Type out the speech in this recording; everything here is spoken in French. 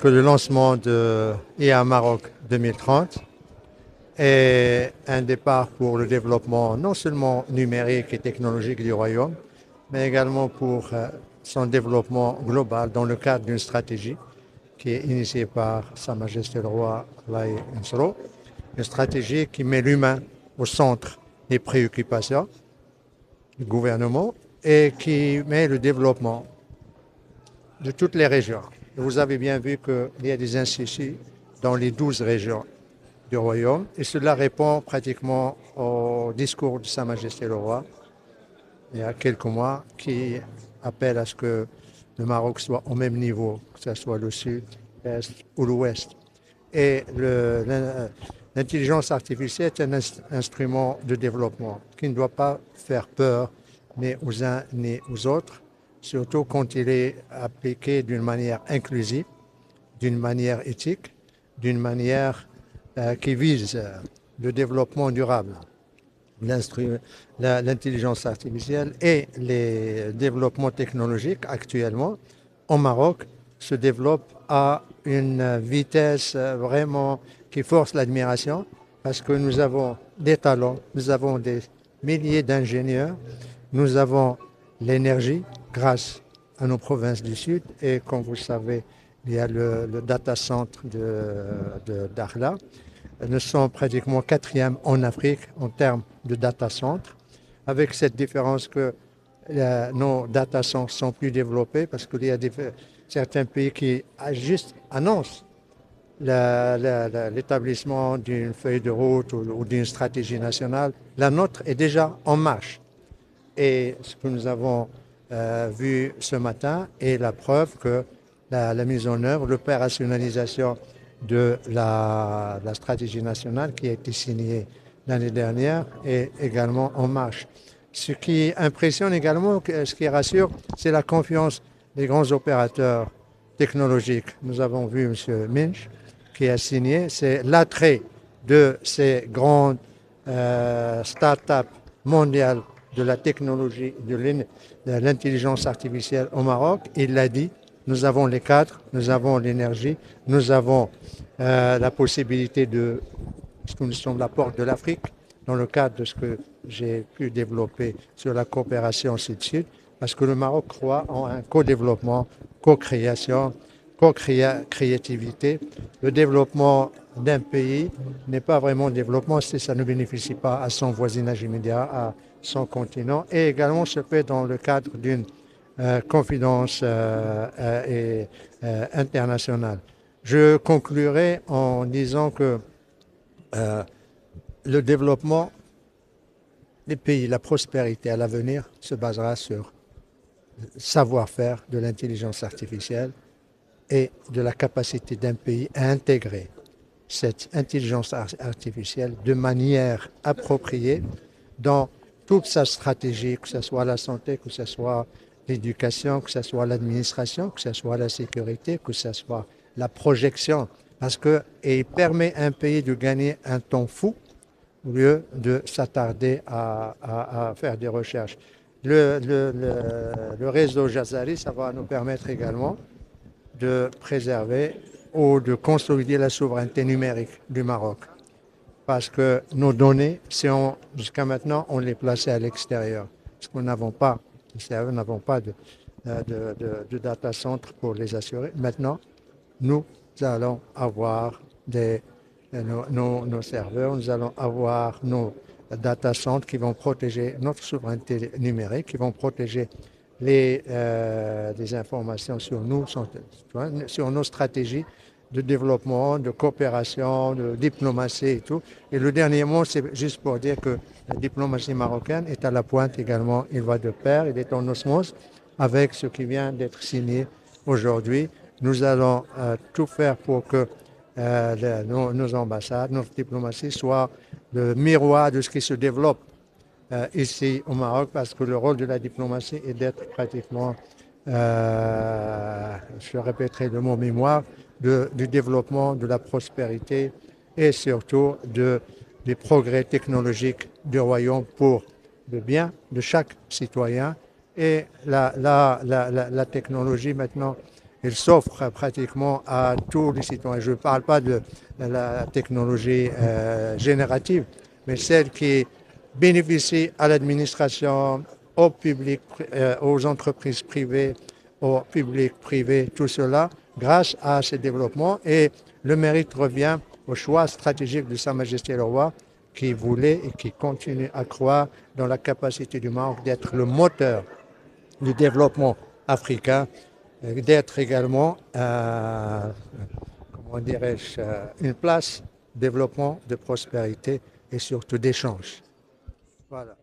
que le lancement de IA Maroc 2030 est un départ pour le développement non seulement numérique et technologique du royaume, mais également pour son développement global dans le cadre d'une stratégie qui est initiée par Sa Majesté le Roi Laye Nsro, une stratégie qui met l'humain au centre des préoccupations du gouvernement et qui met le développement de toutes les régions. Vous avez bien vu qu'il y a des instituts dans les 12 régions du royaume et cela répond pratiquement au discours de Sa Majesté le Roi il y a quelques mois qui appelle à ce que le Maroc soit au même niveau, que ce soit le sud, l'est ou l'ouest. Et l'intelligence artificielle est un instrument de développement qui ne doit pas faire peur ni aux uns ni aux autres, surtout quand il est appliqué d'une manière inclusive, d'une manière éthique, d'une manière qui vise le développement durable. L'intelligence artificielle et les développements technologiques actuellement au Maroc se développent à une vitesse vraiment qui force l'admiration parce que nous avons des talents, nous avons des milliers d'ingénieurs, nous avons l'énergie grâce à nos provinces du Sud et comme vous savez, il y a le data center de Dakhla. Nous sommes pratiquement quatrième en Afrique en termes de data center, avec cette différence que nos data centers sont plus développés parce qu'il y a certains pays qui juste annoncent l'établissement d'une feuille de route ou d'une stratégie nationale. La nôtre est déjà en marche. Et ce que nous avons vu ce matin est la preuve que la mise en œuvre, l'opérationnalisation de la stratégie nationale qui a été signée l'année dernière est également en marche. Ce qui impressionne également, ce qui rassure, c'est la confiance des grands opérateurs technologiques. Nous avons vu M. Minch qui a signé, c'est l'attrait de ces grandes start-up mondiales de la technologie, de l'intelligence artificielle au Maroc. Il l'a dit, nous avons les cadres, nous avons l'énergie, nous avons la possibilité de, parce que nous sommes la porte de l'Afrique, dans le cadre de ce que j'ai pu développer sur la coopération sud-sud, parce que le Maroc croit en un co-développement, co-création, co-créativité. Le développement d'un pays n'est pas vraiment développement si ça ne bénéficie pas à son voisinage immédiat, à son continent, et également se fait dans le cadre d'une confidence internationale. Je conclurai en disant que le développement des pays, la prospérité à l'avenir se basera sur le savoir-faire de l'intelligence artificielle et de la capacité d'un pays à intégrer cette intelligence artificielle de manière appropriée dans toute sa stratégie, que ce soit la santé, que ce soit l'éducation, que ce soit l'administration, que ce soit la sécurité, que ce soit la projection, parce qu'il permet à un pays de gagner un temps fou au lieu de s'attarder à faire des recherches. Le réseau Jazari, ça va nous permettre également de préserver ou de consolider la souveraineté numérique du Maroc. Parce que nos données, jusqu'à maintenant, on les plaçait à l'extérieur. Parce que nous n'avons pas de data center pour les assurer. Maintenant, nous allons avoir nos serveurs, nous allons avoir nos data centers qui vont protéger notre souveraineté numérique, qui vont protéger les informations sur nous, sur nos stratégies de développement, de coopération, de diplomatie et tout. Et le dernier mot, c'est juste pour dire que la diplomatie marocaine est à la pointe également. Il va de pair, il est en osmose avec ce qui vient d'être signé aujourd'hui. Nous allons tout faire pour que nos ambassades, notre diplomatie soient le miroir de ce qui se développe ici au Maroc, parce que le rôle de la diplomatie est d'être pratiquement, je répéterai le mot mémoire, du développement, de la prospérité et surtout des progrès technologiques du royaume pour le bien de chaque citoyen. Et la technologie maintenant Il s'offre pratiquement à tous les citoyens. Je ne parle pas de la technologie générative, mais celle qui bénéficie à l'administration, au public, aux entreprises privées, au public privé, tout cela grâce à ces développements. Et le mérite revient au choix stratégique de Sa Majesté le Roi, qui voulait et qui continue à croire dans la capacité du Maroc d'être le moteur du développement africain, d'être également, comment dirais-je, une place de développement, de prospérité et surtout d'échange. Voilà.